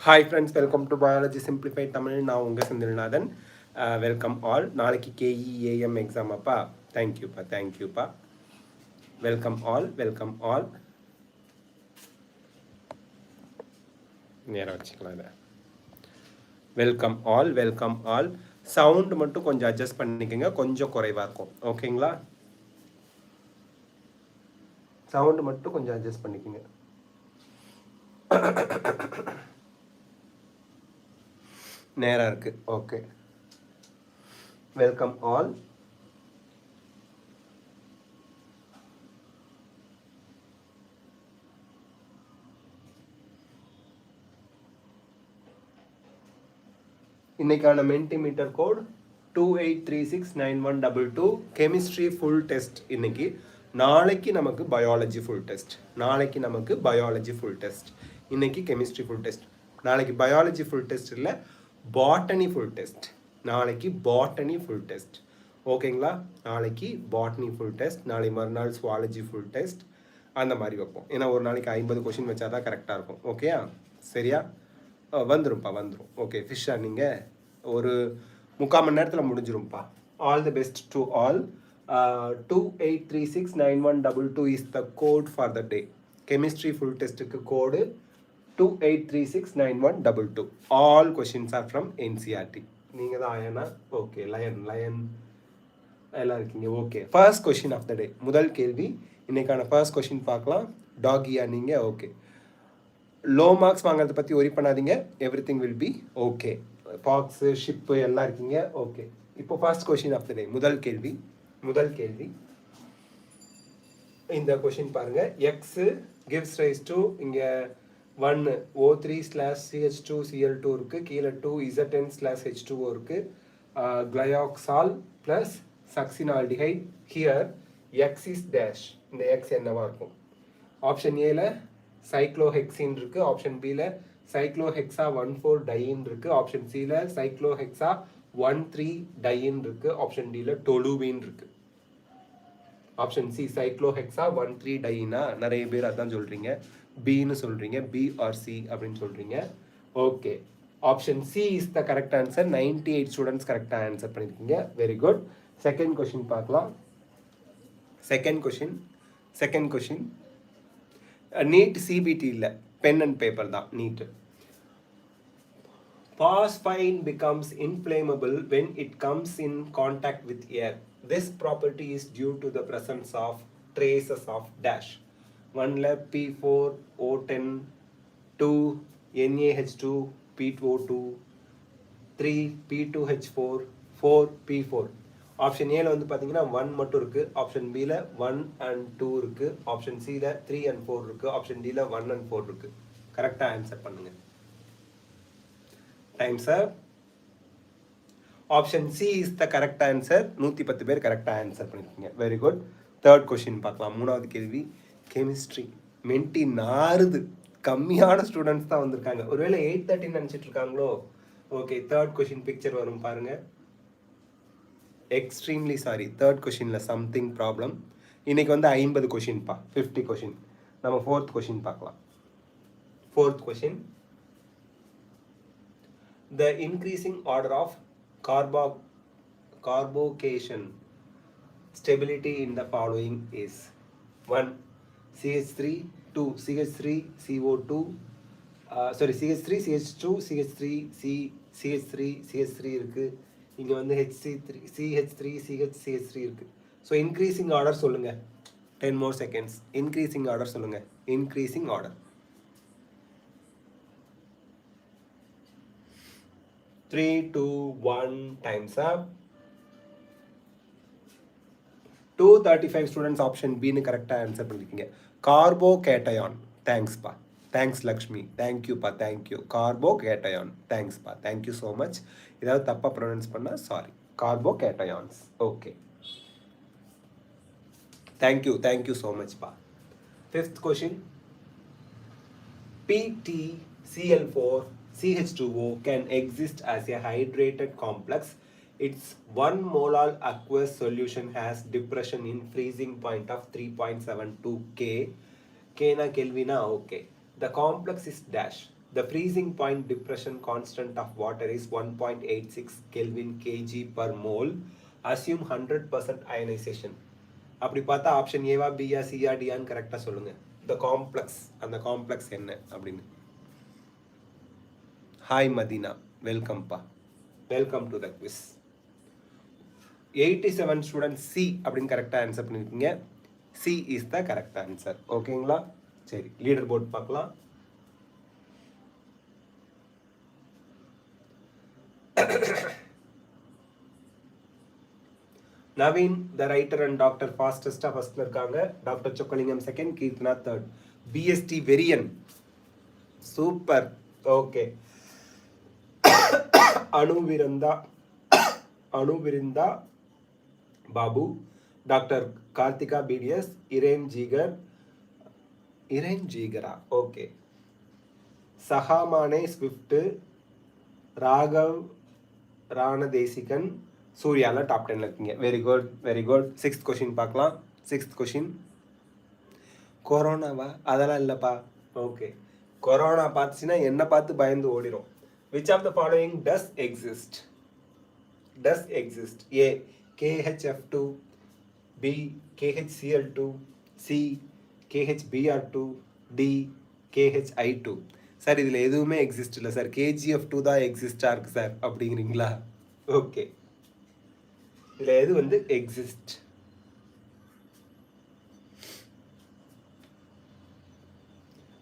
Hi friends, welcome to Biology Simplified Tamil. நான் உங்கள் Senthilnathan. Welcome all. நாளைக்கு KEAM எக்ஸாம் அப்பா. தேங்க்யூப்பா. Welcome all. நேரம் வச்சுக்கலாம் இதை. Welcome all. சவுண்ட் மட்டும் கொஞ்சம் அட்ஜஸ்ட் பண்ணிக்கோங்க, கொஞ்சம் குறைவாக இருக்கும். ஓகேங்களா? சவுண்டு மட்டும் கொஞ்சம் அட்ஜஸ்ட் பண்ணிக்கோங்க. நேராக இருக்குது. Okay, welcome all. இன்னைக்கான Mentimeter code 28369122. Chemistry full test இன்னைக்கு. நாளைக்கு நமக்கு பயாலஜி ஃபுல் டெஸ்ட். இன்னைக்கு கெமிஸ்ட்ரி ஃபுல் டெஸ்ட். நாளைக்கு பயாலஜி ஃபுல் டெஸ்ட் இல்லை, பாட்டனி ஃபுல் டெஸ்ட். ஓகேங்களா? நாளைக்கு பாட்னி ஃபுல் டெஸ்ட், நாளை மறுநாள் சுவாலஜி ஃபுல் டெஸ்ட், அந்த மாதிரி வைப்போம். ஏன்னா ஒரு நாளைக்கு 50 கொஷின் வச்சா தான் கரெக்டாக இருக்கும். ஓகேயா? சரியா? வந்துரும்ப்பா. ஓகே, ஃபிஷ்ஷா நீங்கள் ஒரு 3/4 மணி நேரத்தில் முடிஞ்சிரும்ப்பா. All the best to all. 28369122 is the code for the day. Chemistry full டெஸ்ட்டுக்கு code 28369122. All questions are from NCERT. நீங்கள் தான் ஆயனா? ஓகே, லயன் எல்லாம் இருக்கீங்க. Okay, first question of the day. முதல் கேள்வி. இன்னைக்கான ஃபர்ஸ்ட் கொஷின் பார்க்கலாம். டாகியா நீங்கள்? ஓகே, லோ மார்க்ஸ் வாங்குறதை பற்றி ஒரி பண்ணாதீங்க. Every thing will be okay. Box, ship எல்லாம் இருக்கீங்க. ஓகே, இப்போ first question of the day. முதல் கேள்வி. இந்த கொஷின் பாருங்க. எக்ஸு கிவ்ஸ் ரைஸ் டு இங்கே 1 O3/CH2Cl2 இருக்குது, கீழே 2 ZN/H2O இருக்குது, glyoxal plus succinaldehyde. Here X is dash. இந்த எக்ஸ் என்னவா இருக்கும்? ஆப்ஷன் ஏல சைக்ளோஹெக்சின் இருக்குது, ஆப்ஷன் பியில் சைக்ளோஹெக்ஸா 1,4 டையின் இருக்குது, ஆப்ஷன் சியில் சைக்ளோஹெக்ஸா 1,3 டையின் இருக்குது, ஆப்ஷன் டியில் டொலுவின் இருக்குது. ஆப்ஷன் சி சைக்ளோஹெக்ஸா 1,3 டையினா நிறைய பேர் அதான் சொல்கிறீங்க, பின்னு சொல்கிறீங்க, பி ஆர் சி அப்படின்னு சொல்கிறீங்க. Okay, option C is the correct answer. 98 students கரெக்டாக ஆன்சர் பண்ணியிருக்கீங்க. Very good. செகண்ட் கொஷின் பார்க்கலாம். செகண்ட் கொஷின் நீட் சிபிடி இல்லை, பென் அண்ட் பேப்பர் தான் NEET. Phosphine becomes inflammable when it comes in contact with air. This property is due to the presence of traces of dash. 1 P4O10, 2 NaH2 P2O2, 3 P2H4, 4 P4. Option ஏல வந்து பார்த்தீங்கன்னா 1 மட்டும் இருக்குது, option பியில் 1 and 2 இருக்குது, option சியில் 3 and 4 இருக்குது, option டியில் 1 and 4 இருக்குது. கரெக்டாக ஆன்சர் பண்ணுங்கள். Time sir. Option C is the correct answer. 110 பேர் கரெக்டாக ஆன்சர் பண்ணியிருக்கீங்க. Very good. தேர்ட் கொஷின் பார்க்கலாம். மூணாவது கேள்வி. கெமிஸ்ட்ரி மென்டி நாறுது, கம்மியான ஸ்டூடெண்ட்ஸ் தான் வந்திருக்காங்க. ஒருவேளை 8:30 நினச்சிட்டு இருக்காங்களோ? ஓகே, தேர்ட் கொஷின் பிக்சர் வரும் பாருங்க. எக்ஸ்ட்ரீம்லி சாரி, தேர்ட் கொஷினில் சம்திங் ப்ராப்ளம். இன்னைக்கு வந்து 50 கொஷின்ப்பா, 50 கொஷின். நம்ம ஃபோர்த் கொஷின் பார்க்கலாம். Fourth question. The increasing order of carbocation stability in the following is 1 CH3, 2 CH3 CO2, CH3 CH2 CH3 இருக்கு. இங்கே வந்து CH3 இருக்கு. ஸோ இன்க்ரீசிங் ஆர்டர் சொல்லுங்க. 10 more seconds. இன்க்ரீசிங் ஆர்டர் சொல்லுங்க. Increasing order. 3, 2, 1, time's up. 235 students option பின்னு கரெக்டாக answer பண்ணிருக்கீங்க. கார்போகேட்டயான். தேங்க்ஸ்ப்பா. தேங்க்ஸ் லக்ஷ்மி. தேங்க்யூப்பா. தேங்க்யூ. கார்போகேட்டயான். தேங்க்ஸ்ப்பா. Thank you so much. ஏதாவது தப்பாக ப்ரொனவுன்ஸ் பண்ணால் சாரி. கார்போகேட்டயான்ஸ். ஓகே, தேங்க்யூ ஸோ மச்ப்பா. Fifth question. PtCl4 CH2O can exist as a hydrated complex. Its 1 molar aqueous solution has depression in freezing point of 3.72 K. K na Kelvina, okay. The complex is dash. The freezing point depression constant of water is 1.86 Kelvin kg per mole. Assume 100% ionization. அப்படி பார்த்தா option ஏவா பியா சியா டியான்னு கரெக்டாக சொல்லுங்கள். த complex, அந்த complex என்ன அப்படின்னு. Hi Madina, வெல்கம்ப்பா, welcome to the quiz. 87 students C அப்படின்னு கரெக்டாக ஆன்சர் பண்ணியிருக்கீங்க. C is the correct answer. ஓகேங்களா? சரி, லீடர் போர்ட் பார்க்கலாம். Naveen the writer and doctor ஃபாஸ்டஸ்டாக ஃபர்ஸ்ட்ல இருக்காங்க. Doctor Chockalingam second, Keerthana third. பிஎஸ்டி வெரியன் சூப்பர். ஓகே. அணுவிருந்தா Babu, doctor Karthika BDS, Irene ஜீகரா. ஓகே. சஹாமானே ஸ்விஃப்ட், ராகவ் ராணதேசிகன், சூர்யாவில் டாப் 10 இருக்கீங்க. Very good, very good. 6th question பார்க்கலாம். 6th question. கொரோனாவா? அதெல்லாம் இல்லைப்பா. ஓகே. கொரோனா பார்த்துச்சுன்னா என்ன பார்த்து பயந்து ஓடிடும். Which of the following does exist? A KHF2, B KHCl2, C KHBr2, D KHI2. Sir இதில் எதுவுமே எக்ஸிஸ்ட் இல்லை சார், KGF2 தான் எக்ஸிஸ்டாக இருக்குது சார் அப்படிங்கிறீங்களா? ஓகே, இதில் எது வந்து எக்ஸிஸ்ட்?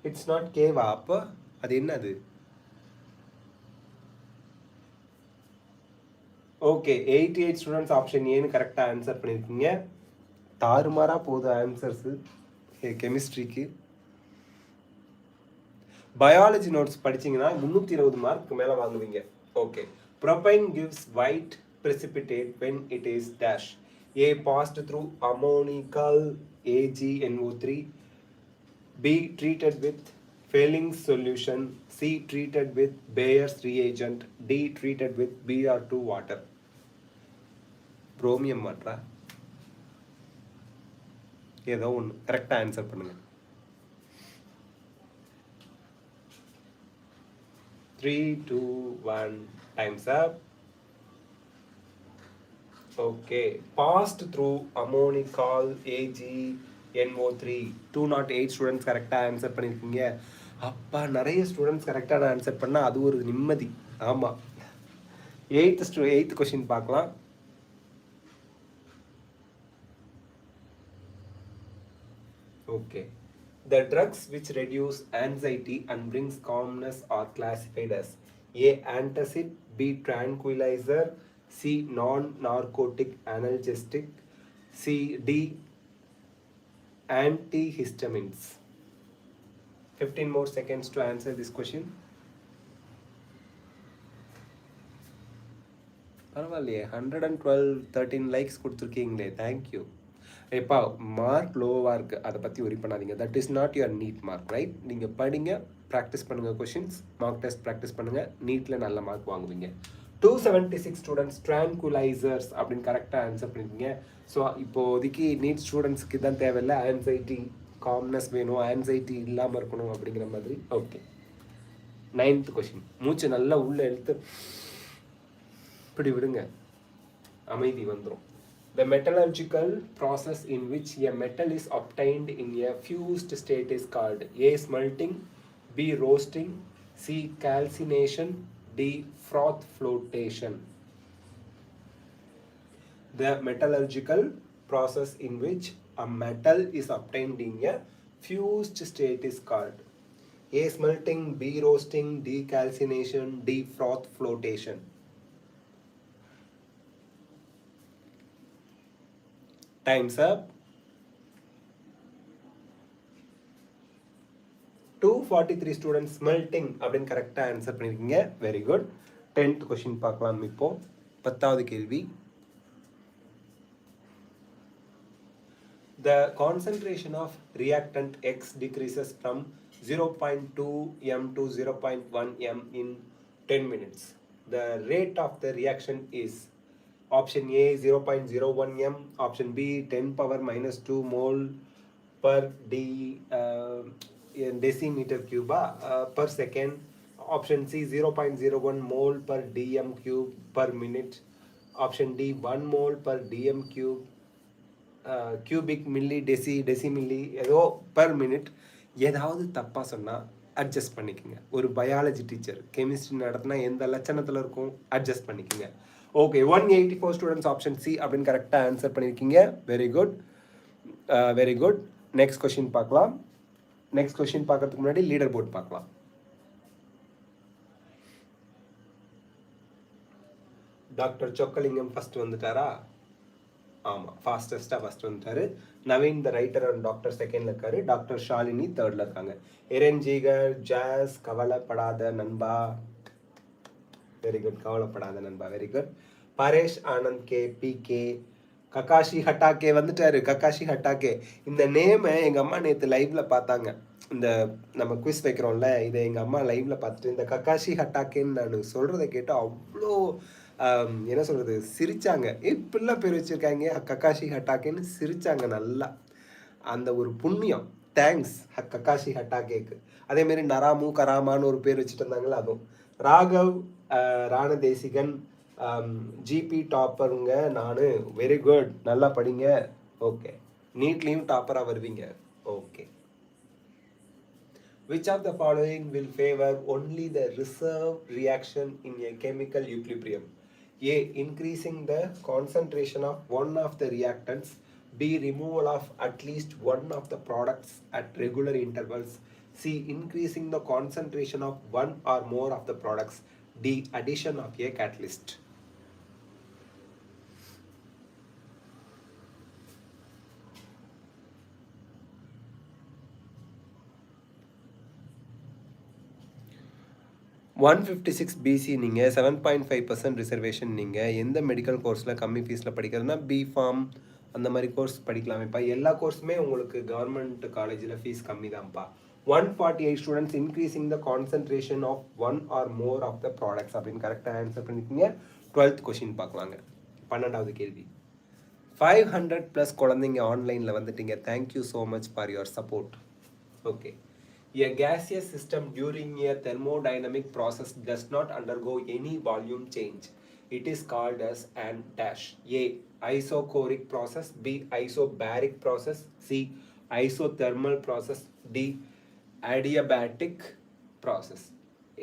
இட்ஸ் நாட் கேவா? அப்போ அது என்னது? ஓகே, 88 ஸ்டூடெண்ட்ஸ் ஆப்ஷன் ஏன்னு கரெக்டாக ஆன்சர் பண்ணியிருக்கீங்க. தாறுமாறாக போகுது ஆன்சர்ஸு கெமிஸ்ட்ரிக்கு. பயாலஜி நோட்ஸ் படிச்சிங்கன்னா 320 மார்க்கு மேலே வாங்குவீங்க. Okay. Propane gives white precipitate when it is dash. A passed through ammonical AgNO3, B treated with Fehling's solution, C treated with Bayer's reagent, D treated with Br2 water. Chromium மாற்றா? ஏதோ ஒன்று கரெக்டாக answer பண்ணுங்க. 3, 2, 1 time's up. Okay. Passed through ammoniacal AgNO3 208 students கரெக்டாக answer பண்ணியிருக்கீங்க. அப்பா, நிறைய students கரெக்டான ஆன்சர் பண்ணால் அது ஒரு நிம்மதி. ஆமாம். 8th கொஷின் பார்க்கலாம். Okay. The drugs which reduce anxiety and brings calmness are classified as A. Antacid, B. Tranquilizer, C. Non-narcotic analgesic, D. Antihistamines. 15 more seconds to answer this question. பரவாயில்லையே, 113 likes கொடுத்துருக்கீங்களே, thank you. எப்பா, mark லோவாக இருக்குது, அதை பற்றி worry பண்ணாதீங்க. That is not your NEET mark, right? நீங்கள் படிங்க, ப்ராக்டிஸ் பண்ணுங்கள், கொஷின்ஸ் மார்க் டெஸ்ட் ப்ராக்டிஸ் பண்ணுங்கள், நீட்டில் நல்ல மார்க் வாங்குவீங்க. 276 ஸ்டூடெண்ட்ஸ் ட்ரான்குலைசர்ஸ் அப்படின்னு கரெக்டாக ஆன்சர் பண்ணியிருக்கீங்க. ஸோ இப்போதைக்கு நீட் ஸ்டூடெண்ட்ஸ்க்கு தான் தேவையில்லை, ஆன்சைட்டி காம்னஸ் வேணும், ஆன்சைட்டி இல்லாமல் இருக்கணும் அப்படிங்கிற மாதிரி. ஓகே. 9th question. மூச்சு நல்லா உள்ள எழுத்து இப்படி விடுங்க, அமைதி வந்துடும். The metallurgical process in which a metal is obtained in a fused state is called A. Smelting, B. Roasting, C. Calcination, D. Froth flotation. The metallurgical process in which a metal is obtained in a fused state is called A. Smelting, B. Roasting, D. Calcination, D. Froth flotation. Time's up. 243 students smelting அப்படின்னு கரெக்டாக answer பண்ணியிருக்கீங்க. Very good. 10th question பார்க்கலாம். இப்போ 10வது கேள்வி. The concentration of reactant X decreases from 0.2 m to 0.1 m in 10 minutes. The rate of the reaction is option A 0.01 m, option B 10 power minus 2 mole per decimeter cube per second, Option C 0.01 mole per dm cube per minute. Option D 1 mole per dm cube cubic milli decimilli ஏதோ per minute. ஏதாவது தப்பாக சொன்னால் adjust பண்ணிக்கோங்க. ஒரு biology teacher chemistry நடத்தினா எந்த லட்சணத்தில் இருக்கும் adjust பண்ணிக்கோங்க. ஓகே, 184 ஸ்டூடெண்ட்ஸ் ஆப்ஷன் சி அப்படின்னு கரெக்டாக ஆன்சர் பண்ணியிருக்கீங்க. Very good, very good. Next question பார்க்கலாம். நெக்ஸ்ட் கொஷின் பார்க்கறதுக்கு முன்னாடி லீடர் போர்ட் பார்க்கலாம். டாக்டர் சொக்கலிங்கம் ஃபர்ஸ்ட் வந்துட்டாரா? ஆமாம், ஃபாஸ்டஸ்ட்டாக ஃபஸ்ட் வந்துட்டாரு. Naveen the writer and doctor செகண்டில் இருக்காரு. டாக்டர் ஷாலினி தேர்டில் இருக்காங்க. எரன்ஜீகர் ஜாஸ் கவலைப்படாத நண்பா, வெரி குட், கவலைப்படாத நண்பா, very good. Paresh Anand K PK Kakashi Hatake வந்துட்டாரு. ககாஷி ஹட்டாக்கே இந்த நேமை எங்கள் அம்மா நேற்று லைவ்ல பார்த்தாங்க. இந்த நம்ம குவிஸ் வைக்கிறோம்ல, இதை எங்கள் அம்மா லைவ்ல பார்த்துட்டு இந்த ககாஷி ஹட்டாக்கேன்னு நான் சொல்கிறத கேட்டு அவ்வளோ என்ன சொல்கிறது சிரித்தாங்க. இப்படிலாம் பேர் வச்சுருக்காங்க ககாஷி ஹட்டாக்கேன்னு சிரித்தாங்க நல்லா. அந்த ஒரு புண்ணியம், தேங்க்ஸ் ககாஷி ஹட்டாக்கேக்கு. அதேமாரி நராமு கராமான்னு ஒரு பேர் வச்சுட்டு இருந்தாங்களே அதுவும். ராகவ் ராணதேசிகன் ஜிபி டாப்பருங்க நான். வெரி குட், நல்லா படிங்க. ஓகே, நீட்லேயும் டாப்பராக வருவீங்க. Okay. Which of the following will favor only the reserve reaction in a chemical equilibrium? A. Increasing the concentration of one of the reactants. B. Removal of at least one of the products at regular intervals. C. Increasing the concentration of one or more of the products. D. Addition of a catalyst. $156 BC நீங்கள் 7.5% reservation. நீங்கள் எந்த medical கோர்ஸில் கம்மி ஃபீஸில் படிக்கிறதுனா B Pharm அந்த மாதிரி course படிக்கலாமேப்பா. எல்லா கோர்ஸுமே உங்களுக்கு government காலேஜில் ஃபீஸ் கம்மி தான்ப்பா. 148 students increasing the concentration of one or more of the products அப்படின்னு கரெக்டாக ஆன்சர் பண்ணியிருக்கீங்க. 12th கொஷின் பார்க்கலாங்க. 12வது கேள்வி. 500+ குழந்தைங்க ஆன்லைனில் வந்துட்டீங்க. Thank you so much for your support. Okay. A gaseous system during a thermodynamic process does not undergo any volume change. It is called as an dash. A. Isochoric process. B. Isobaric process. C. Isothermal process. D. Adiabatic process.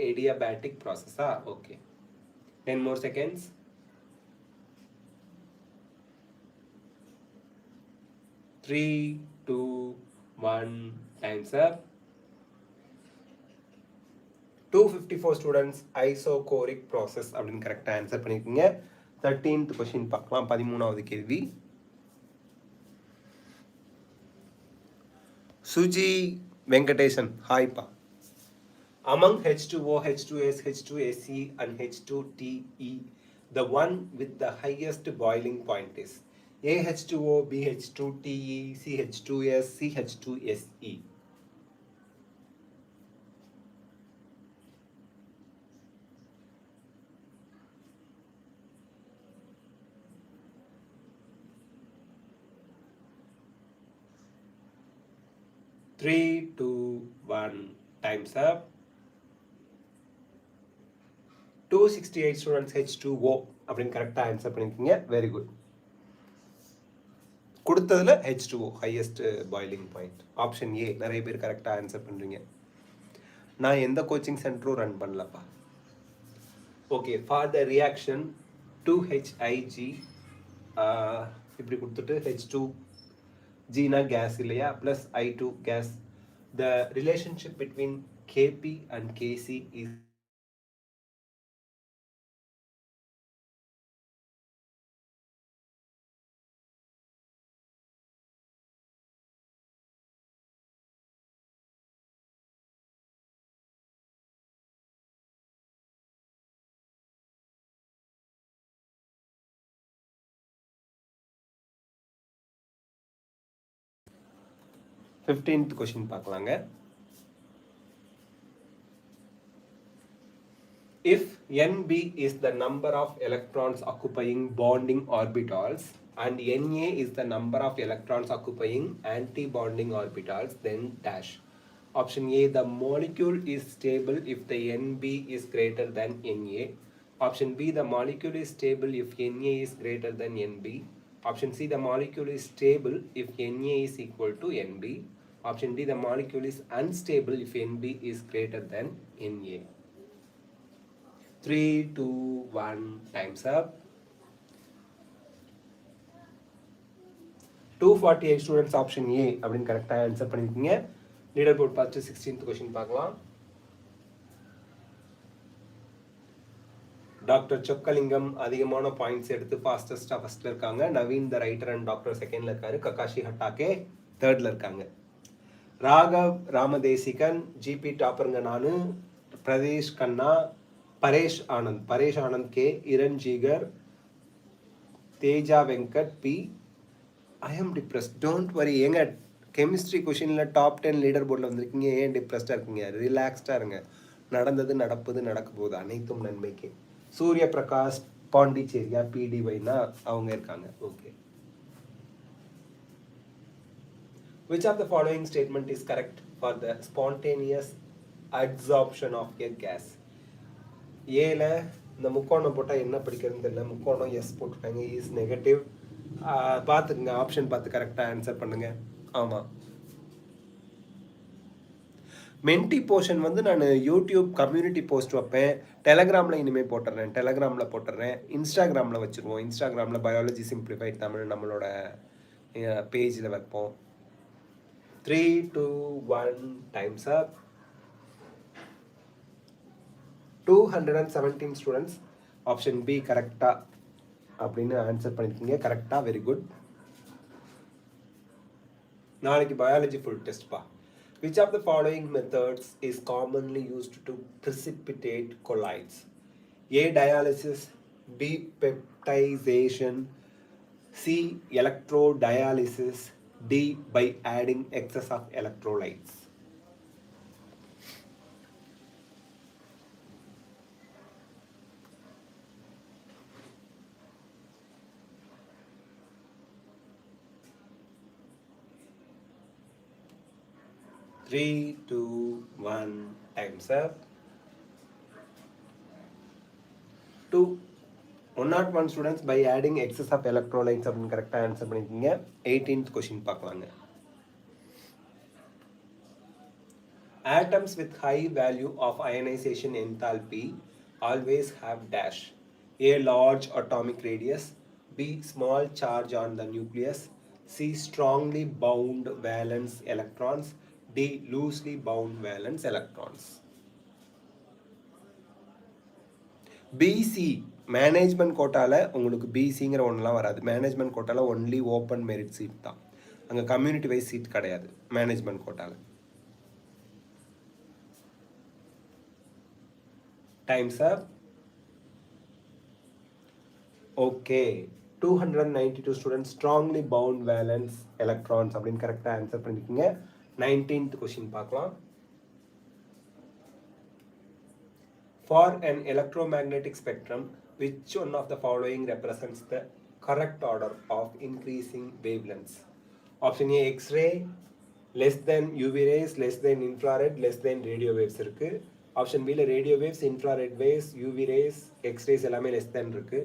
Adiabatic process. Okay. 10 more seconds. 3, 2, 1. Time's up. 254 students isochoric process அப்படின்னு கரெக்டாக answer பண்ணியிருக்கீங்க. 13th question பார்க்கலாம். 13வது கேள்வி. சுஜி வெங்கடேசன், ஹாய்ப்பா. Among H2O, H2S, H2AC and H2TE, the one with the highest boiling point is AH2O, BH2TE, CH2S, CH2SE. Three, two, one. Time's up. 268 students H2O அப்படின்னு கரெக்டாக answer பண்ணியிருக்கீங்க. Very good. கொடுத்ததில் H2O highest boiling point. Option A நிறைய பேர் கரெக்டாக answer பண்ணுறீங்க. நான் எந்த கோச்சிங் சென்டரும் ரன் பண்ணலப்பா. Okay, for the reaction 2HIG இப்படி கொடுத்துட்டு H2 Gனா கேஸ் இல்லையா, plus I2 gas. The relationship between Kp and Kc is fifteenth question பார்க்கலாங்க. If Nb is the number of electrons occupying bonding orbitals and Na is the number of electrons occupying anti-bonding orbitals, then dash. Option A, the molecule is stable if the NB is greater than Na. Option B, the molecule is stable if Na is greater than NB. Option C, the molecule is stable if Na is equal to NB. Option D, the molecule is unstable if NB is greater than Na. 3, 2, 1, time's up. 248 students option A அப்படின்னு கரெக்டாக answer பண்ணியிருக்கீங்க. Leader board பார்த்து 16th question பார்க்கலாம். Doctor Chockalingam அதிகமான points எடுத்து ஃபாஸ்டஸ்டாக ஃபர்ஸ்ட்ல இருக்காங்க. Naveen the writer and doctor செகண்ட்ல இருக்காரு. ககாஷி ஹட்டாக்கே தேர்ட்ல இருக்காங்க. ராகவ் ராமதேசிகன் ஜிபி டாப்பருங்க நானு. பிரதேஷ் கண்ணா, பரேஷ் ஆனந்த் கே, இரண் ஜீகர், தேஜா வெங்கட் பி. ஐ ஆம் டிப்ரெஸ்ட். Don't worry. ஏங்க கெமிஸ்ட்ரி கொஷினில் டாப் 10 லீடர் போர்டில் வந்திருக்கீங்க, ஏன் டிப்ரெஸ்டாக இருக்கீங்க? ரிலாக்ஸ்டாக இருங்க. நடந்தது நடப்பது நடக்க போகுது, அனைத்தும் நன்மைக்கு. சூரிய பிரகாஷ் பாண்டிச்சேரியா பிடிவைனா அவங்க இருக்காங்க. Okay. Which of the following statement is correct for the spontaneous adsorption of a gas? ஏல இந்த முக்கோணம் போட்டால் என்ன படிக்கிறதுன்னு தெரியல. முக்கோணம் எஸ் போட்டுருக்காங்க. Is negative. பார்த்துக்குங்க, ஆப்ஷன் பார்த்து கரெக்டாக ஆன்சர் பண்ணுங்க. ஆமாம். மென்டி போர்ஷன் வந்து நான் யூடியூப் கம்யூனிட்டி போஸ்ட் வைப்பேன். டெலகிராமில் இனிமேல் போட்டுடுறேன். இன்ஸ்டாகிராமில் வச்சுருவோம். இன்ஸ்டாகிராமில் பயாலஜி சிம்பிளிஃபைட் தமிழ் நம்மளோட பேஜில் வைப்போம். 3, 2, 1, time's up. 217 students option B கரெக்டாக அப்படின்னு ஆன்சர் பண்ணியிருக்கீங்க. கரெக்டாக, வெரி குட். நாளைக்கு பயாலஜி ஃபுல் டெஸ்ட்பா. Which of the following methods is commonly used to precipitate colloids? A, dialysis, B, peptidization, C, electrodialysis, D, by adding excess of electrolytes. Three, 2, 1, time's up. 101 students by adding excess of electrolytes அப்படின்னு கரெக்டாக answer பண்ணியிருக்கீங்க. 18th question பார்க்கலாங்க. Atoms with high value of ionization enthalpy always have dash. A, large atomic radius. B, small charge on the nucleus. C, strongly bound valence electrons. D, loosely bound valence electrons. BC management கோட்டாவில் உங்களுக்கு பிசிங்கிற ஒன்றுலாம் வராது. Management கோட்டாவில் only open merit seat தான். அங்கே community wise seat கிடையாது management கோட்டாவில். Time's up. Okay. 292 students strongly bound valence electrons அப்படின்னு கரெக்டாக ஆன்சர் பண்ணியிருக்கீங்க. 19th கொஸ்டின் பார்க்கலாம். For an electromagnetic spectrum, which one of the following represents the correct order of increasing wavelengths? Option A, X-ray, less than UV rays, less than infrared, less than radio waves இருக்கு. Option B ல radio waves, infrared waves, UV rays, X-rays எல்லாமே less than இருக்கு.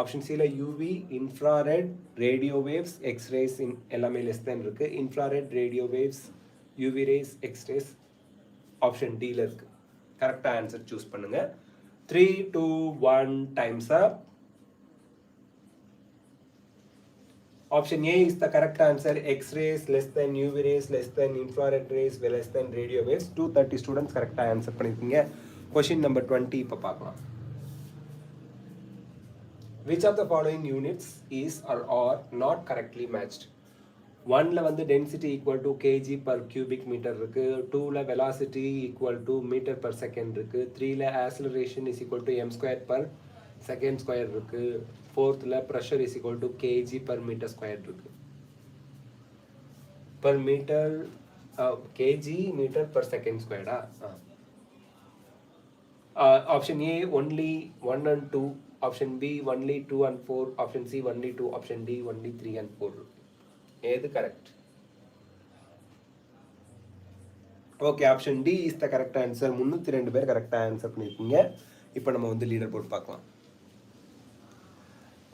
Option C ல UV, infrared, radio waves, X-rays எல்லாமே less than இருக்கு. Infrared, radio waves, UV rays, X-rays option D ல இருக்கு. கரெக்டா ஆன்சர் சூஸ் பண்ணுங்க. 3, 2, 1, time's up. Option A is the correct answer. X-rays less than UV rays, less than infrared rays, less than radio waves. 230 students correct answer பண்ணிருக்கீங்க. Question number 20 இப்ப பார்க்கலாம். Which of the following units is or are not correctly matched? 1ல வந்து density equal to kg per cubic meter இருக்கு. 2ல velocity equal to meter per second இருக்கு. 3ல acceleration is equal to m square per second square இருக்கு. 4ல pressure is equal to kg per meter square இருக்கு. per meter kg meter per second square option A only 1 and 2, option B only 2 and 4, option C only 2, option D only 3 and 4. ஏது correct? Okay, option D is the correct answer. 302 பேர் கரெக்டாக answer பண்ணியிருக்கீங்க. இப்போ நம்ம வந்து leader board பார்க்கலாம்.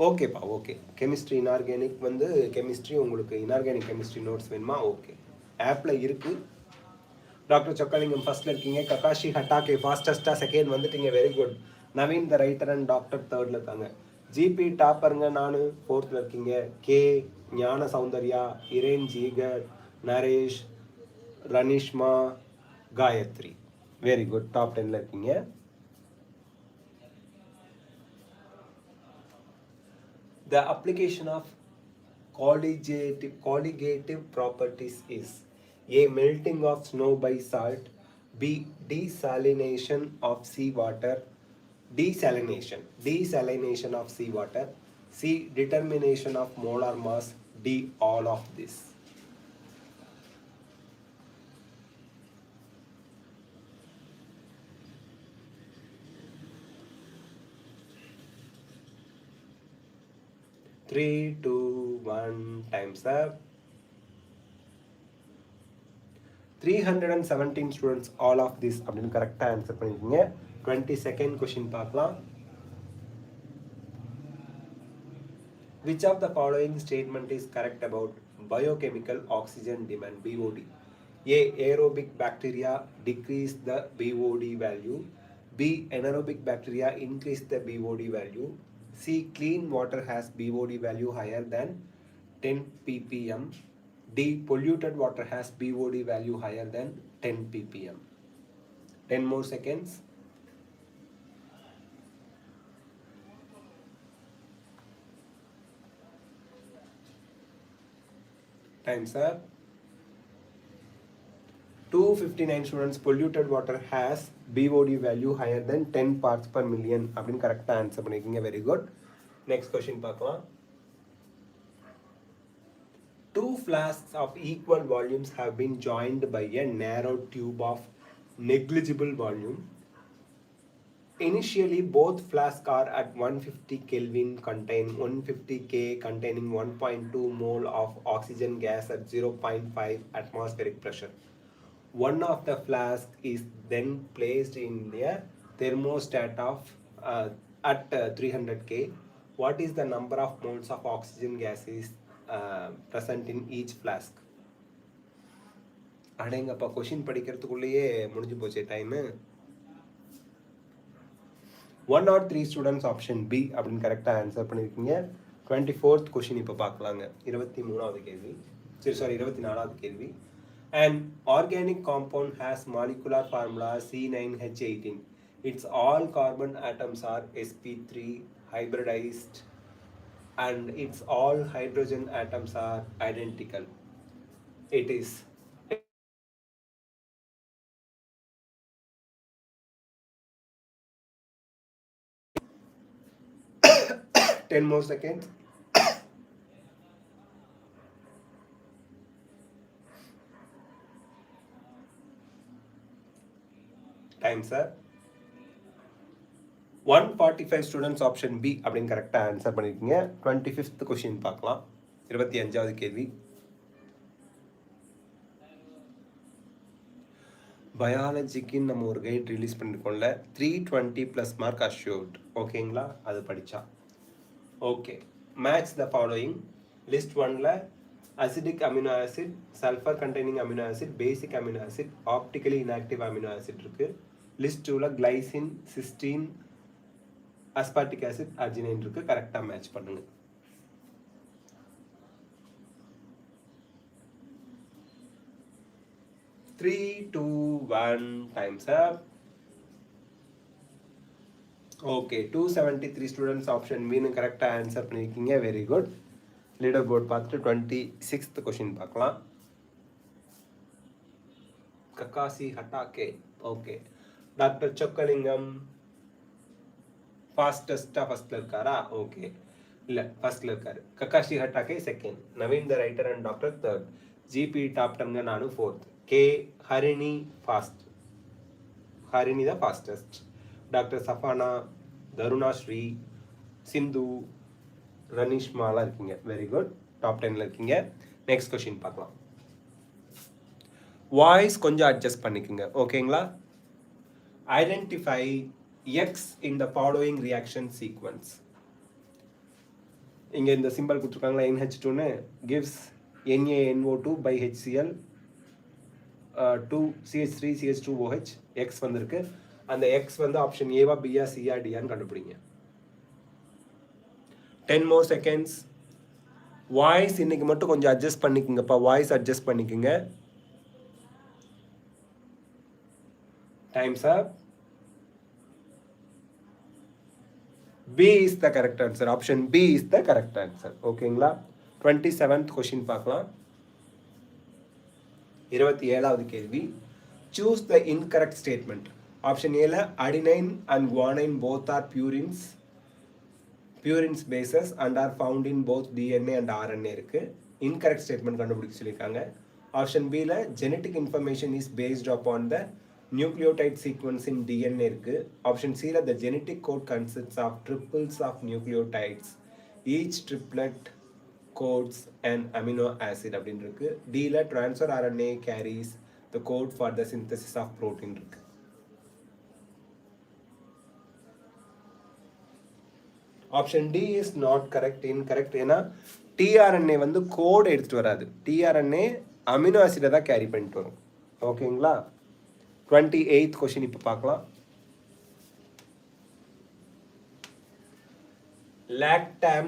ஓகேப்பா, okay. Chemistry inorganic வந்து கெமிஸ்ட்ரி, உங்களுக்கு இன்ஆர்கானிக் கெமிஸ்ட்ரி நோட்ஸ் வேணுமா? ஓகே, ஆப்பில் இருக்குது. டாக்டர் சொக்கலிங்கம் ஃபர்ஸ்ட்டில் இருக்கீங்க. ககாஷி ஹட்டாக்கே ஃபாஸ்டஸ்ட்டாக செகண்ட் வந்துட்டீங்க, very good. Naveen the writer and doctor தேர்டில் இருக்காங்க. ஜிபி டாப்பருங்க, நான் ஃபோர்த்தில் இருக்கீங்க. கே ஞான சௌந்தர்யா, இரேன் ஜீகர், Naresh, Ranishma, Gayathri, very good, top 10ல் இருக்கீங்க. The application of colligative properties is A. Melting of snow by salt, B. Desalination of seawater, desalination of seawater, C. Determination of molar mass, D. All of this. Three, two, one, time's up. 317 students all of this அப்படின்னு கரெக்டாக answer பண்ணியிருக்கீங்க. 22nd question பார்க்கலாம். Which of the following statement is correct about biochemical oxygen demand, BOD? A. Aerobic bacteria decrease the BOD value. B. Anaerobic bacteria increase the BOD value. C. Clean water has BOD value higher than 10 ppm. D. Polluted water has BOD value higher than 10 ppm. 10 more seconds. Time's up. 259 students. Polluted water has BOD value higher than 10 parts per million அப்படின்னு கரெக்டாக answer பண்ணியிருக்கீங்க, very good. Next question பார்க்கலாம். Two flasks of equal volumes have been joined by a narrow tube of negligible volume. Initially, both flasks are at 150 Kelvin, contain 150 K, containing 1.2 mole of oxygen gas at 0.5 atmospheric pressure. One of the flasks is then placed in the thermostat of at 300 K. What is the number of moles of oxygen gas is present in each flask? அடேங்கப்பா, question படிக்கிறதுக்குள்ளேயே முடிஞ்சு போச்சு time. 103 students option B அப்படின்னு கரெக்டாக answer பண்ணியிருக்கீங்க. 24th question இப்போ பார்க்கலாங்க. 23வது கேள்வி, sorry 24வது கேள்வி. An organic compound has molecular formula C9H18. Its all carbon atoms are sp3 hybridized and its all hydrogen atoms are identical. It is 10 more seconds. Time, sir. 145 students option B அப்படின்னு கரெக்டாக answer பண்ணியிருக்கீங்க. 25th question பார்க்கலாம். 25வது கேள்வி. பயாலஜிக்கு நம்ம ஒரு guide release பண்ணியிருக்கோம்ல, 320 + mark assured, ஓகேங்களா? அது படித்தா okay. Match the following. List 1ல் acidic amino acid, sulphur containing amino acid, basic amino acid, optically inactive amino acid இருக்குது. லிஸ்ட் 2ல் glycine, cysteine, aspartic acid, arginine இருக்குது. கரெக்டாக மேட்ச் பண்ணுங்கள். Three, two, one, time's up. Okay, 273 students option மீனு கரெக்டாக answer பண்ணியிருக்கீங்க, very good. Leader board பார்த்துட்டு 26th question பார்க்கலாம். Kakashi Hatake, okay. Doctor Chockalingam ஃபாஸ்டஸ்ட்டாக ஃபர்ஸ்ட்ல இருக்காரா? ஓகே, இல்லை ஃபர்ஸ்ட்ல இருக்காரு. Kakashi Hatake second, Naveen the writer and doctor third, GP top 10 நானும் fourth, K Harini fast, Harini தான் ஃபாஸ்டஸ்ட், டாக்டர் சஃபானா, தருணா ஸ்ரீ, சிந்து, ரனிஷ்மாலாம் இருக்கீங்க, வெரி குட், டாப் 10ல் இருக்கீங்க. நெக்ஸ்ட் கொஷின் பார்க்கலாம். வாய்ஸ் கொஞ்சம் அட்ஜஸ்ட் பண்ணிக்கோங்க. ஓகேங்களா? Identify X in the following reaction sequence. இங்கே இந்த சிம்பிள் கொடுத்துருக்காங்களா, NH2ன்னு gives NaNO2 by HCl 2 CH3 CH2OH X வந்திருக்கு. அந்த X வந்து ஆப்ஷன் ஏவா பியா சியா டியான்னு கண்டுபிடிங்க. 10 more seconds. வாய்ஸ் இன்னைக்கு மட்டும் கொஞ்சம் அட்ஜஸ்ட் பண்ணிக்கோங்கப்பா, வாய்ஸ் அட்ஜஸ்ட் பண்ணிக்கோங்க. Times up. B is the correct answer. Option B is the correct answer. ஓகேங்களா? 27th கொஸ்டின் பார்க்கலாம். 27வது கேள்வி. Choose the incorrect statement. Option ஏல adenine and guanine both are purines bases and are found in both DNA and RNA இருக்கு. Incorrect statement கண்டுபிடிக்க சொல்லியிருக்காங்க. Option பில genetic information is based upon the nucleotide sequence in DNA இருக்கு. Option சில the genetic code consists of triples of nucleotides. Each triplet codes an amino acid அப்படின்னு இருக்கு. டில transfer RNA carries the code for the synthesis of protein இருக்கு. Option D is not correct, incorrect. ஏன்னா tRNA வந்து code எடுத்துகிட்டு வராது, tRNA amino ஆசிடை தான் carry பண்ணிட்டு வரும். ஓகேங்களா? 28th கொஸ்டின் இப்போ பார்க்கலாம். Lactam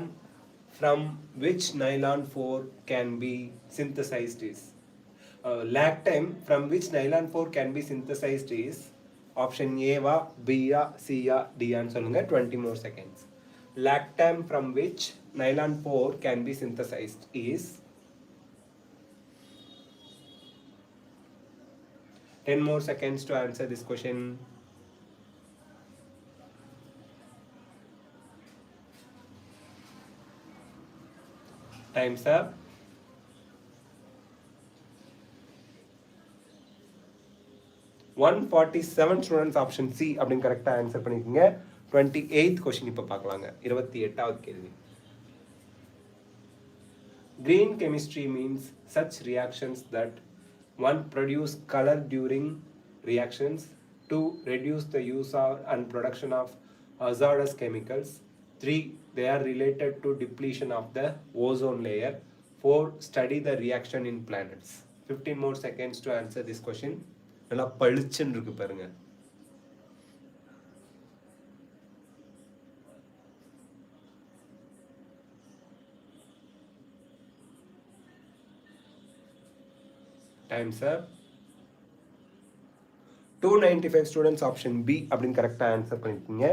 from which nylon 4 can be synthesized is? Lactam from which nylon 4 can be synthesized is? Option ஏவா பியா சியா டியான்னு சொல்லுங்க. 20 more seconds. Lactam from which nylon 4 can be synthesized is? 10 more seconds to answer this question. Time's up. One 47 students option C அப்படின்னு கரெக்டாக ஆன்சர் பண்ணிக்கோங்க. 28th question இப்போ பார்க்கலாங்க. 28வது கேள்வி. Green chemistry means such reactions that 1. Produce color during reactions. 2. Reduce the use of and production of hazardous chemicals. 3. They are related to depletion of the ozone layer. 4. Study the reaction in planets. 15 more seconds to answer this question. நல்லா பளிச்சுன்னு இருக்கு பாருங்க. Time's up. 295 students option B அப்படின்னு கரெக்டாக answer பண்ணிருக்கீங்க.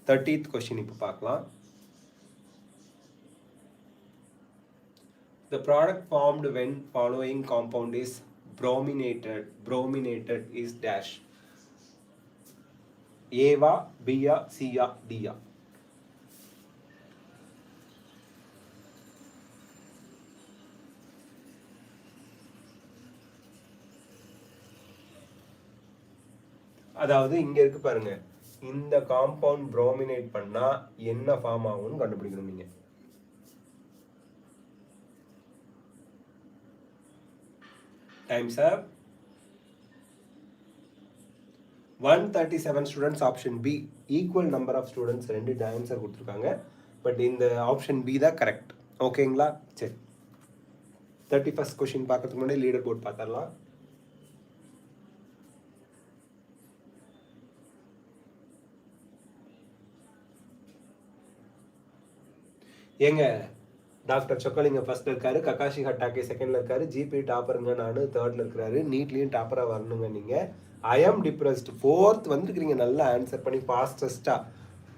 30th question இப்போ பார்க்கலாம். The product formed when following compound is brominated is dash. ஏவா பியா சியா டியா? அதாவது இங்க இருக்கு பாருங்க, இந்த காம்பவுண்ட் ப்ரோமினேட் பண்ணா என்ன ஃபார்ம் ஆகும்னு கண்டுபிடிக்கணும் நீங்க. Times up. 137 students option B. Equal number of students ரெண்டு ஆன்சர் கொடுத்துருக்காங்க. பட் இந்த ஆப்ஷன் பி தான் கரெக்ட். ஓகேங்களா? சரி, 31st கொஸ்டின் பார்க்கறதுக்கு முன்னாடி லீடர் போர்ட் பார்த்துடலாம். ஏங்க டாக்டர் சொக்கலிங்க ஃபர்ஸ்ட்ல இருக்காரு, ககாஷி ஹட்டாக்கே செகண்ட்ல இருக்காரு, ஜிபி டாப்பருங்க, நான் தேர்ட்ல இருக்கிறாரு, நீட்லயும் டாப்பரா வரணுங்க. நீங்க ஐ ஆம் டிப்ரெஸ்ட் 4th வந்துருக்கிறீங்க. நல்லா ஆன்சர் பண்ணி ஃபாஸ்டஸ்டா.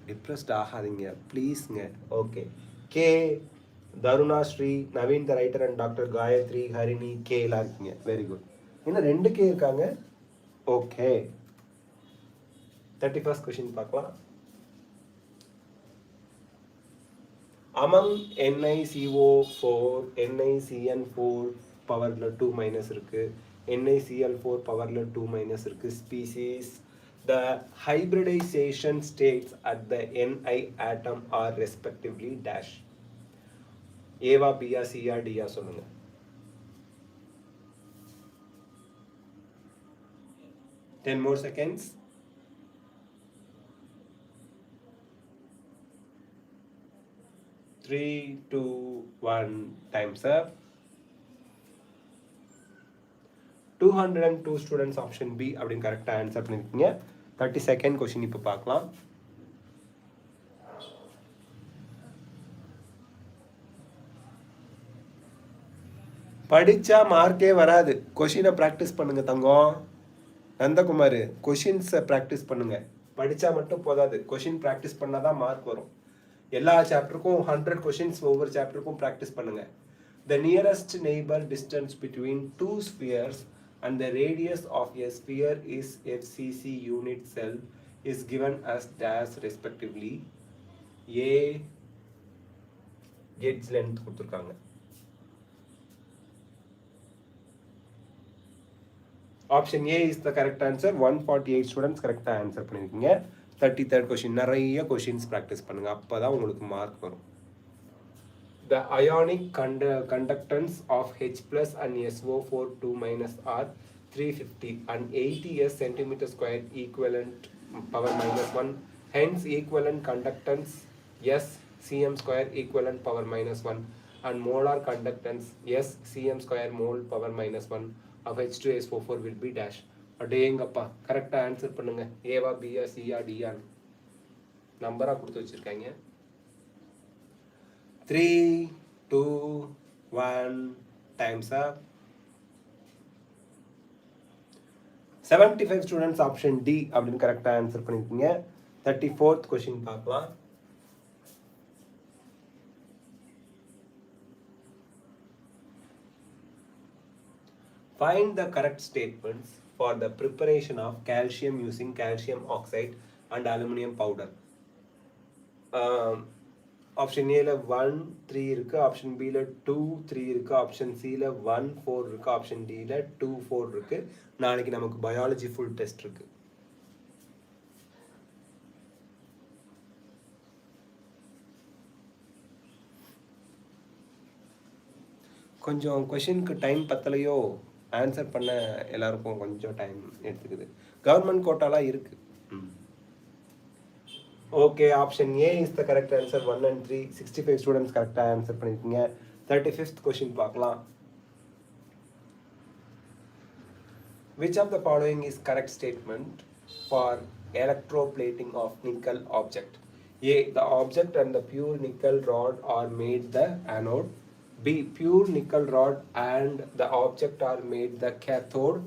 டிப்ரெஸ்ட் ஆகாதீங்க ப்ளீஸ்ங்க. Okay, K Taruna Sri, Naveen the writer and doctor Gayathri, Harini, K எல்லாம் இருக்கீங்க. Very good. இன்னும் 2 கே இருக்காங்க. ஓகே, 31st கொஸ்டின் பார்க்கலாம். Among NiCO4, NiCN4 பவர்ல 2 மைனஸ் இருக்கு, NiCl4 பவர்ல 2 மைனஸ் இருக்கு species. The hybridization states at the Ni atom are respectively dash. ஏவா பியா சியா டியா சொல்லுங்க. 10 more seconds. 3, 2, 1, time's up. 202 students option B அப்படின்னு கரெக்டாக ஆன்சர் பண்ணியிருக்கீங்க. 32nd கொஷின் இப்போ பார்க்கலாம். படித்தா மார்க்கே வராது. கொஷினை ப்ராக்டிஸ் பண்ணுங்கள் தங்கம். நந்தகுமார், கொஷின்ஸை ப்ராக்டிஸ் பண்ணுங்கள். படித்தா மட்டும் போதாது, கொஷின் ப்ராக்டிஸ் பண்ணால் தான் மார்க் வரும். எல்லா சாப்டருக்கும் 100 கொஷின்ஸ் ஒவ்வொரு சாப்டருக்கும் ப்ராக்டிஸ் பண்ணுங்கள். The nearest neighbor distance between two spheres and the radius of a sphere is FCC unit cell is given as dash respectively. A edge length கொடுத்துருக்காங்க. Option A is the correct answer. 148 students correct answer பண்ணிருக்கீங்க. 33rd question, நிறைய questions practice பண்ணுங்க, அப்பதான் உங்களுக்கு mark வரும். The ionic conductance of H plus and SO4 2 minus are 350 and 80 centimeter square equivalent power minus 1. Hence equivalent conductance S cm square equivalent power minus 1 and molar conductance S cm square mole power minus 1 of H2SO4 will be dash. அடேங்கப்பா, கரெக்டாக answer பண்ணுங்க. ஏவா பியா சியா டியா நம்பராக கொடுத்து வச்சுருக்காங்க. 3, 2, 1, time's up. 75 students option D அப்படின்னு கரெக்டாக ஆன்சர் பண்ணியிருக்கீங்க. 34th கொஷின் பார்க்கலாம். Find the correct statements for the preparation of calcium using calcium oxide and aluminum powder. Option A ல 1, 3 இருக்கு, ஆப்ஷன் B ல 2, 3 இருக்கு, ஆப்ஷன் C ல 1, 4 இருக்கு, ஆப்ஷன் D ல 2, 4 இருக்கு. நாளைக்கு நமக்கு பயாலஜி ஃபுல் டெஸ்ட் இருக்கு. கொஞ்சம் கொஷினுக்கு டைம் பத்தலையோ, ஆன்சர் பண்ண எல்லாருக்கும் கொஞ்சம் டைம் எடுத்துக்குது. கவர்மெண்ட் கோட்டாலாம் இருக்கு. Okay, option A is the correct answer. 1 and 3, 65 students கரெக்டாக ஆன்சர் பண்ணியிருக்கீங்க. 35th கொஷின் பார்க்கலாம். Which of the following is correct statement for electroplating of nickel object? A. The object and the pure nickel rod are made the anode. B. Pure nickel rod and the object are made the cathode.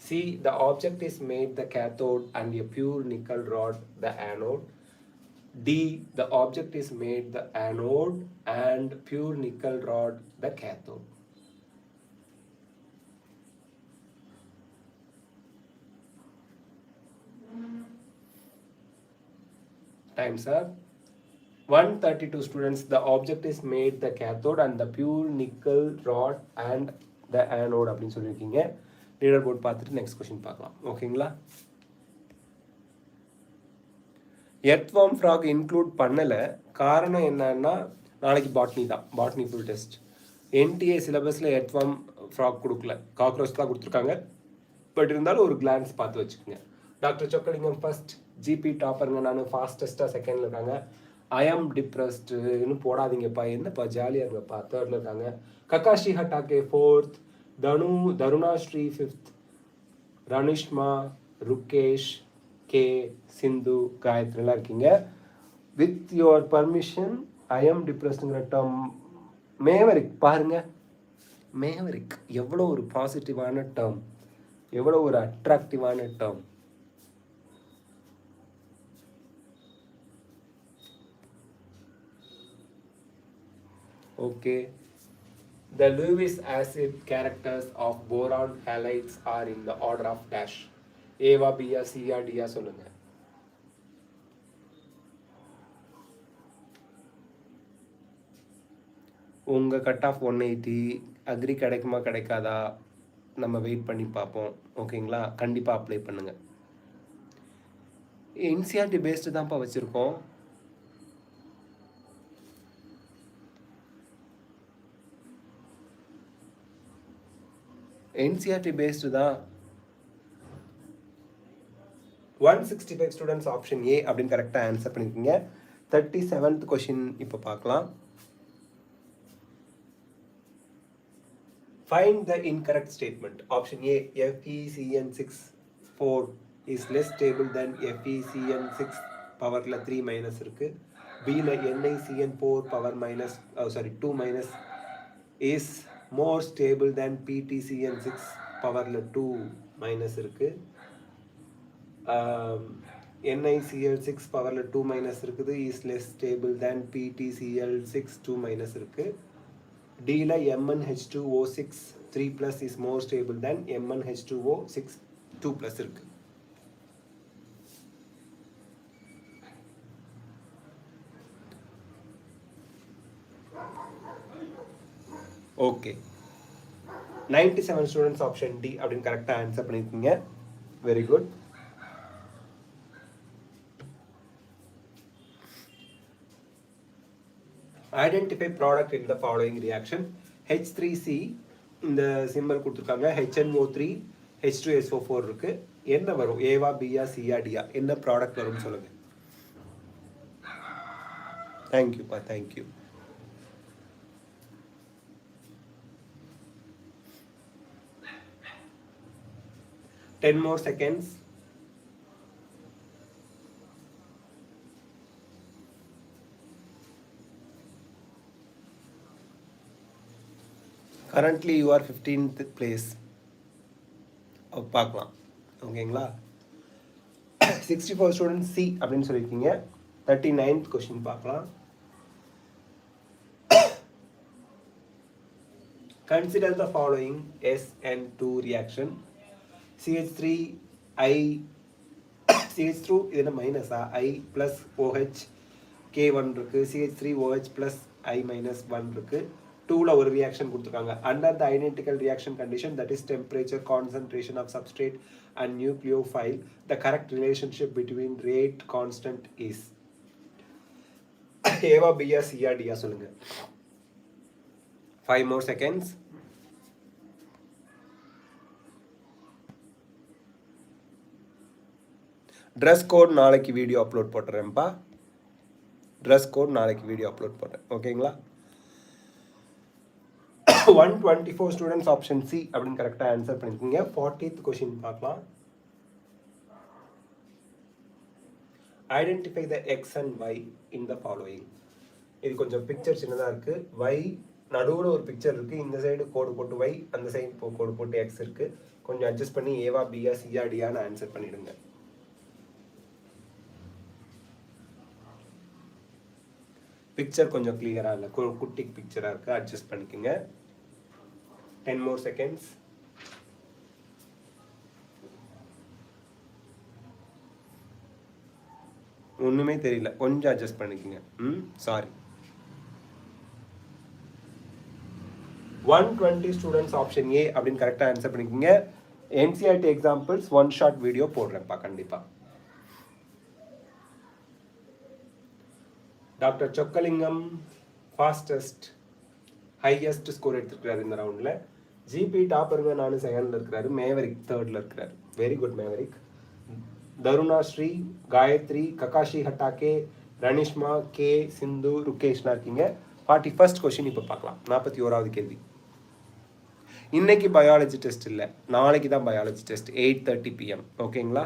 C. The object is made the cathode and a pure nickel rod the anode. D. The object is made the anode and pure nickel rod the cathode. Time's up. 132 students, the object is made the cathode and the pure nickel rod and the anode அப்படின்னு சொல்லியிருக்கீங்க. Leader board பார்த்துட்டு next question பார்க்கலாம். ஓகேங்களா? Earthworm frock include பண்ணலை. காரணம் என்னன்னா, நாளைக்கு botany தான், பாட்னி ஃபுல் டெஸ்ட். என்டிஏ சிலபஸில் எர்த்வார்ம் ஃப்ராக் கொடுக்கல, காக்ரோச் தான் கொடுத்துருக்காங்க. பட் இருந்தாலும் ஒரு கிளான்ஸ் பார்த்து வச்சுக்கோங்க. டாக்டர் சொக்கலிங்கம் ஃபர்ஸ்ட், ஜிபி டாப்பருங்க, நான் ஃபாஸ்டஸ்ட்டாக செகண்டில் இருக்காங்க. ஐஎம் டிப்ரெஸ்டுன்னு போடாதீங்கப்பா, என்னப்பா ஜாலியாக இருங்கப்பா, தேர்டில் இருக்காங்க. Kakashi Hatake 4th, Tarunasri 5th, Ranishma, Rukesh, K, Sindhu, காயத்ரிலாம் இருக்கீங்க. வித் யுவர் பர்மிஷன், ஐஎம் டிப்ரெஸ்டுங்கிற டேர்ம் மேவரிக் பாருங்க. மேவரிக் எவ்வளோ ஒரு பாசிட்டிவான டேர்ம், எவ்வளோ ஒரு அட்ராக்டிவான term. Okay. The Lewis acid characters of boron halides are in the order of dash. A-வா B-யா C-யா D-யா சொல்லுங்க. உங்கள் கட் ஆஃப் 180 அக்ரி கிடைக்குமா கிடைக்காதா நம்ம வெயிட் பண்ணி பார்ப்போம். ஓகேங்களா? கண்டிப்பாக அப்ளை பண்ணுங்கள். என்சிஆர்டி பேஸ்டு தான்ப்பா வச்சுருக்கோம். என்சிஆர்டி பேஸ்டு தான். 165 students option A அப்படின்னு கரெக்டாக ஆன்சர் பண்ணியிருக்கீங்க. 37th question இப்போ பார்க்கலாம். Find the incorrect statement. Option A, FeCN64 is less stable than FeCN6 பவரில் 3 மைனஸ் இருக்கு. Bல NiCN4 power minus 2 minus is more stable than PtCN6 பவரில் 2 மைனஸ் இருக்கு. NiCl6 பவரில் 2 மைனஸ் இருக்குது is less stable than PtCl6 2 minus இருக்கு. Dல MnH2O6 3 plus is more stable than MnH2O6 2 plus இருக்கு. Okay, 97 students option D அப்படின்னு கரெக்டாக answer பண்ணியிருக்கீங்க. Very good. Identify product in the following reaction. H3C இந்த simple கொடுத்துருக்காங்க. HNO3 H2SO4 இருக்கு. என்ன வரும்? ஏவா பியா சியா டியா? என்ன ப்ராடக்ட் வரும்னு சொல்லுங்க. தேங்க்யூப்பா, thank you. Ten more seconds. Currently you are 15th place. பார்க்கலாம். ஓகேங்களா? 64 ஸ்டூடெண்ட்ஸ் சி அப்படின்னு சொல்லியிருக்கீங்க. 39th கொஸ்டின் பார்க்கலாம். Consider the following SN2 reaction. CH3I CH2 இது என்ன மைனஸா? I plus OH K1 இருக்கு. CH3OH plus I minus 1 இருக்கு. 2ல ஒரு ரியாக்ஷன் கொடுத்துருக்காங்க. Under the identical reaction condition, that is temperature, concentration of substrate and nucleophile, the correct relationship between rate constant is. ஏவா பியா சியா டியா சொல்லுங்க. 5 more seconds. ட்ரெஸ் கோட் நாளைக்கு வீடியோ அப்லோட் போட்டுறேன்ப்பா. ட்ரெஸ் கோட் நாளைக்கு வீடியோ அப்லோட் போடுறேன். ஓகேங்களா? 124 ஸ்டூடெண்ட்ஸ் ஆப்ஷன் சி அப்படின்னு கரெக்டாக ஆன்சர் பண்ணியிருக்கீங்க. 40th கொஸ்டின் பார்க்கலாம். Identify the x and y in the following. இது கொஞ்சம் பிக்சர் சின்னதாக இருக்குது. ஒய் நடுவில் ஒரு பிக்சர் இருக்குது. இந்த சைடு கோடு போட்டு ஒய், அந்த சைடு கோடு போட்டு எக்ஸ் இருக்குது. கொஞ்சம் அட்ஜஸ்ட் பண்ணி ஏவா பியா சியா டியான்னு ஆன்சர் பண்ணிடுங்க. பிக்சர் கொஞ்சம் கிளியராக இல்லை, குட்டி பிக்சராக இருக்குது. அட்ஜஸ்ட் பண்ணிக்கோங்க. 10 more seconds. ஒன்றுமே தெரியல, கொஞ்சம் அட்ஜஸ்ட் பண்ணிக்கோங்க. சாரி. 120 ஸ்டூடெண்ட்ஸ் ஆப்ஷன் ஏ அப்படின்னு கரெக்டாக ஆன்சர் பண்ணிக்கோங்க. NCERT examples one short video போடுறேன்ப்பா கண்டிப்பாக. Doctor Chockalingam fastest highest score எடுத்துருக்கிறாரு இந்த ரவுண்டில். ஜிபி டாப்பருங்க, நானும் செகண்டில் இருக்கிறாரு. மேவரிக் தேர்டில் இருக்கிறாரு. Very good Maverick. Taruna Sri, Gayathri, Kakashi Hatake, Ranishma, K, Sindhu, ருகேஷ்னா இருக்கீங்க. 41st கொஸ்டின் இப்போ பார்க்கலாம். 41வது கேள்வி. இன்னைக்கு பயாலஜி டெஸ்ட் இல்லை, நாளைக்கு தான் பயாலஜி டெஸ்ட் 8:30 PM. ஓகேங்களா?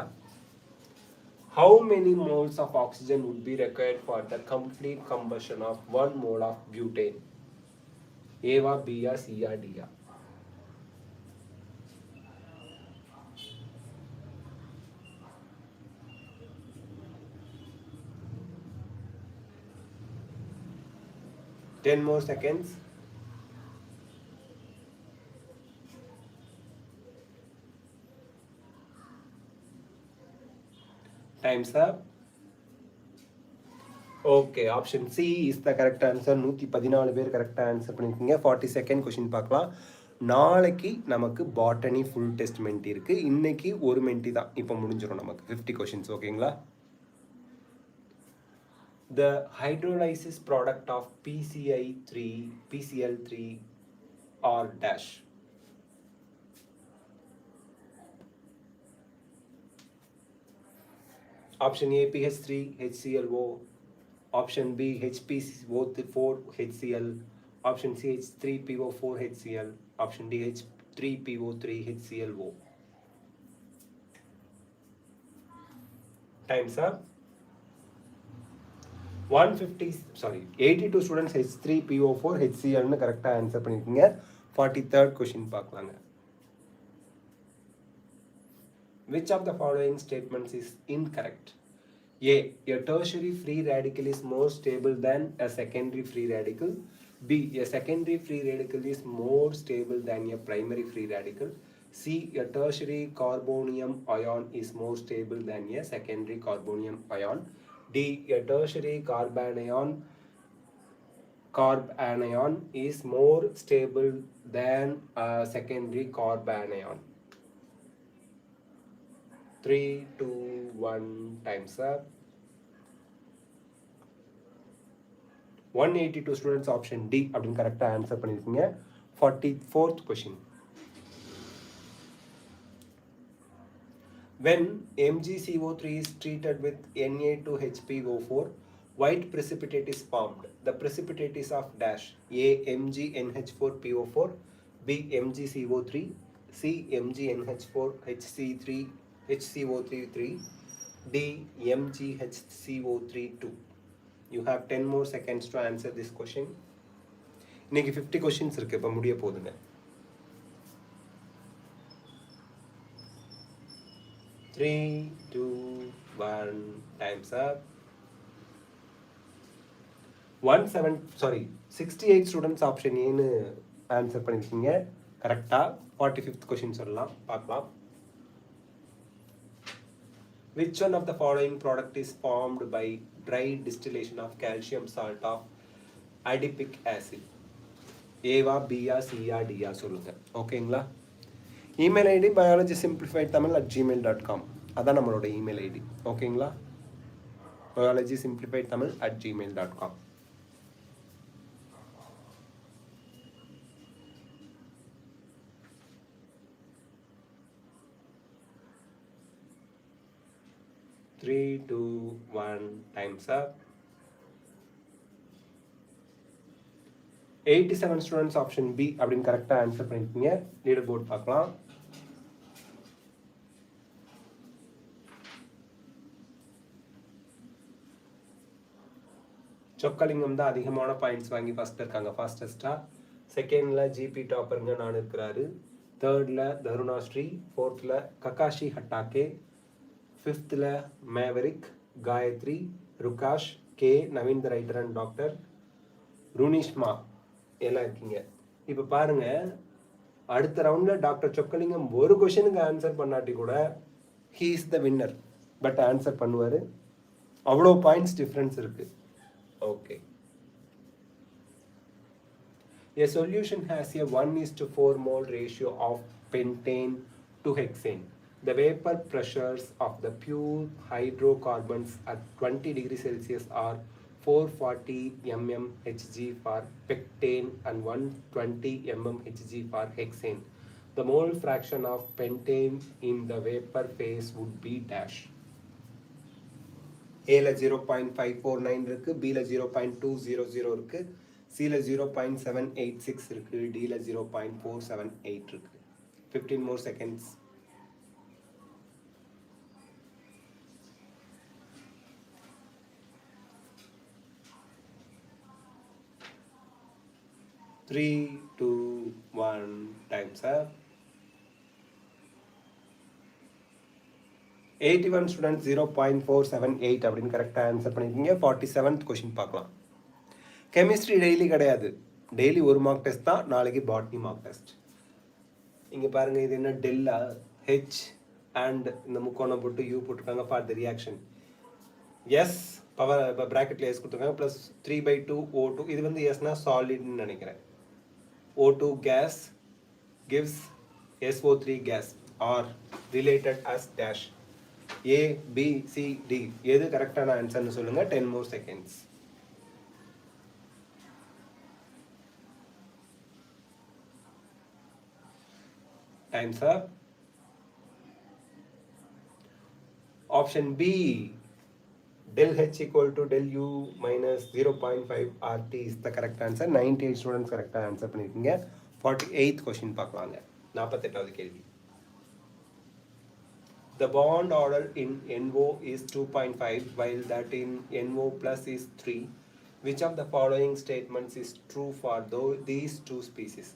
How many moles of oxygen would be required for the complete combustion of 1 mole of butane? ஏவா பியா சியா டியா? Ten more seconds. Time's up. Okay, option C is the correct answer. 114 பேர் கரெக்டாக answer பண்ணியிருக்கீங்க. 42nd question பார்க்கலாம். நாளைக்கு நமக்கு botany full test மென்டி இருக்குது. இன்னைக்கு ஒரு மென்டி தான். இப்போ முடிஞ்சிடும் நமக்கு 50 கொஸ்டின்ஸ். ஓகேங்களா? The hydrolysis product of PCl3 or dash. Option A PH3 HClO. Option B HPO4 HCl. Option C H3PO4 HCl. Option D H3PO3 HClO. Time's up. 82 students H3PO4 HCl னு கரெக்டா ஆன்சர் பண்ணிருக்கீங்க. 43rd question பார்க்கலாங்க. Which of the following statements is incorrect? A. A tertiary free radical is more stable than a secondary free radical. B. A secondary free radical is more stable than a primary free radical. C. A tertiary carbonium ion is more stable than a secondary carbonium ion. D. A tertiary carbanion is more stable than a secondary carbanion. 3, 2, 1, time's up. 182 students option D அப்படின்னு கரெக்டா answer பண்ணிருக்கீங்க. 44th question. When MgCO3 is treated with Na2HPO4, white precipitate is formed. The precipitate is of dash. A. MgNH4PO4. B. MgCO3. C. MgNH4HCO3. D. MgHCO32. You have 10 more seconds to answer this question. இன்னைக்கு 50 questions இருக்கு. இப்ப முடிய போகுதுங்க. 3, 2, 1, time's up. 68 students option A னு answer பண்ணிருக்கீங்க. கரெக்டா 45th question சொல்லலாம் பார்க்கலாம். Which one of the following product is formed by dry distillation of calcium salt of adipic acid? A-வா B-யா C-யா D-யா சொல்லுங்க. ஓகேங்களா? Email ID biologysimplifiedtamil@gmail.com. அதான் நம்மளோட இமெயில் ஐடி. ஓகேங்களா? biologysimplifiedtamil@gmail.com. Three, two, one, time's up. 87 students option B அப்படின்னு கரெக்டா answer பண்ணிருக்கீங்க. Leader board பார்க்கலாம். சொக்கலிங்கம் தான் அதிகமான பாயிண்ட்ஸ் வாங்கி ஃபர்ஸ்ட் இருக்காங்க. ஃபாஸ்டஸ்டா. செகண்ட்ல ஜிபி டாப்பருங்க நான் இருக்கிறாரு. தேர்ட்ல தருணாஸ்ரீ. ஃபோர்த்ல ககாஷி ஹட்டாக்கே. ஃபிஃப்த்தில் Maverick, Gayathri, Rukash, K, Naveen the writer and doctor, Runishma எல்லாம் இருக்கீங்க. இப்போ பாருங்க, அடுத்த ரவுண்டில் டாக்டர் சொக்கலிங்கம் ஒரு கொஷனுக்கு ஆன்சர் பண்ணாட்டி கூட he is the winner. But answer பண்ணுவார். அவ்வளோ பாயிண்ட்ஸ் டிஃப்ரென்ஸ் இருக்கு. Okay. A solution has a 1:4 mole ratio of pentane to hexane. The vapor pressures of the pure hydrocarbons at 20 degrees Celsius are 440 mmHg for pentane and 120 mmHg for hexane. The mole fraction of pentane in the vapor phase would be dash. A ல 0.549 இருக்கு, B ல 0.200 இருக்கு, C ல 0.786 இருக்கு, D ல 0.478 இருக்கு. 15 more seconds. Three, two, one, time's up. 81 students 0.478 அப்படின்னு கரெக்டாக ஆன்சர் பண்ணியிருக்கீங்க. 47th கொஷின் பார்க்கலாம். கெமிஸ்ட்ரி டெய்லி கிடையாது, டெய்லி ஒரு மார்க் டெஸ்ட் தான். நாளைக்கு பாட்னி மார்க் டெஸ்ட். இங்கே பாருங்கள், இது என்ன டெல்லா ஹெச் அண்ட் இந்த முக்கோணம் போட்டு யூ போட்டிருக்காங்க for the reaction. S power இப்போ ப்ராக்கெட்டில் எஸ் கொடுத்துருக்காங்க ப்ளஸ் 3/2 O2. இது வந்து எஸ்னா சாலிட்னு நினைக்கிறேன். O2 gas gives SO3 gas or related as dash. A, B, C, D. எது கரெக்டான ஆன்சர்னு சொல்லுங்க. 10 more seconds. Time's up. Option B, Del H equal to del U minus 0.5 RT is the correct answer. 98 students correct answer பண்ணிருக்கீங்க. 48th question பார்க்கலாங்க. 48வது கேள்வி. The bond order in NO is 2.5 while that in NO plus is 3. Which of the following statements is true for these two species?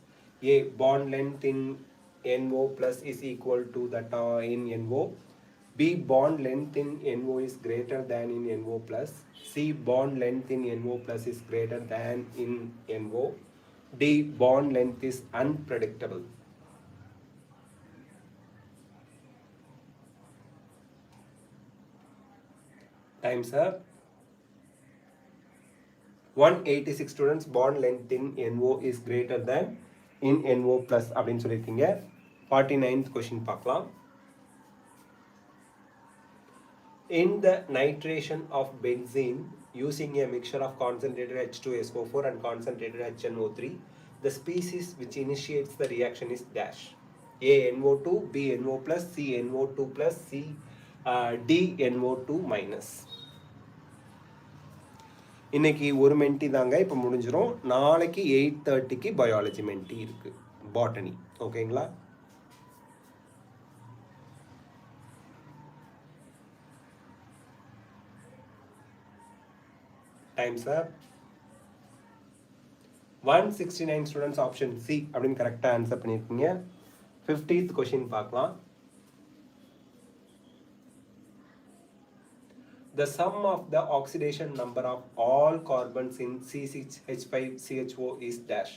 A. Bond length in NO plus is equal to that in NO. B. Bond length in NO is greater than in NO plus. C. Bond length in NO plus is greater than in NO. D. Bond length is unpredictable. Time's up. 186 students bond length in NO is greater than in NO plus அப்படின்னு சொல்லியிருக்கீங்க. 49th question பார்க்கலாம். In the nitration of benzene using a mixture of concentrated H2SO4 and concentrated HNO3, the species which initiates the reaction is dash. A. NO2, B. NO plus, C. NO2 plus, C. D. NO2 minus. இன்னைக்கு ஒரு மென்டி தாங்க இப்போ முடிஞ்சிடும். நாளைக்கு 8:30க்கு biology மென்டி இருக்கு, botany. ஓகேங்களா? Times அப். 169 students option C அப்படின்னு கரெக்டாக ஆன்சர் பண்ணியிருக்கீங்க. 50th கொஷின் பார்க்கலாம். The sum of the oxidation number of all carbons in C6H5CHO is dash.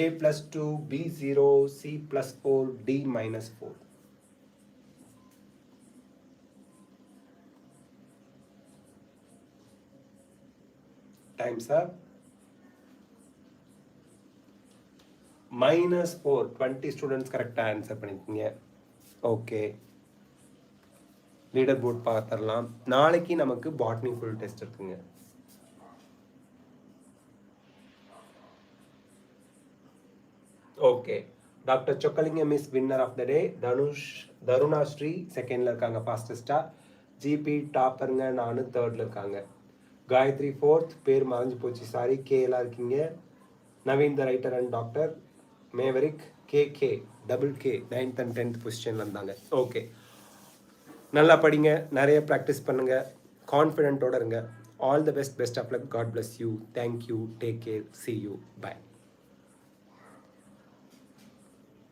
A plus 2, B 0, C plus 4, D minus 4. Time's up. Minus 4. 20 students correct answer பண்ணிருக்கீங்க. Okay. Leader board பார்த்துடலாம். நாளைக்கு நமக்கு botany full test இருக்குங்க. Okay. Doctor Chockalingam is winner of the day. Taruna Sri செகண்டில் இருக்காங்க ஃபாஸ்டஸ்ட்டாக. GB டாப்பருங்க, நான் தேர்டில் இருக்காங்க. காயத்ரி ஃபோர்த், பேர் மறைஞ்சு போச்சு, சாரி. கேலாம் இருக்கீங்க. Naveen the writer and doctor. Maverick K double K 9th and 10th பொசிஷனில் இருந்தாங்க. ஓகே, நல்லா படிங்க, நிறைய ப்ராக்டிஸ் பண்ணுங்கள், கான்ஃபிடென்ட்டோடு இருங்க. All the best of luck. God bless you. Thank you. Take care. See you. By.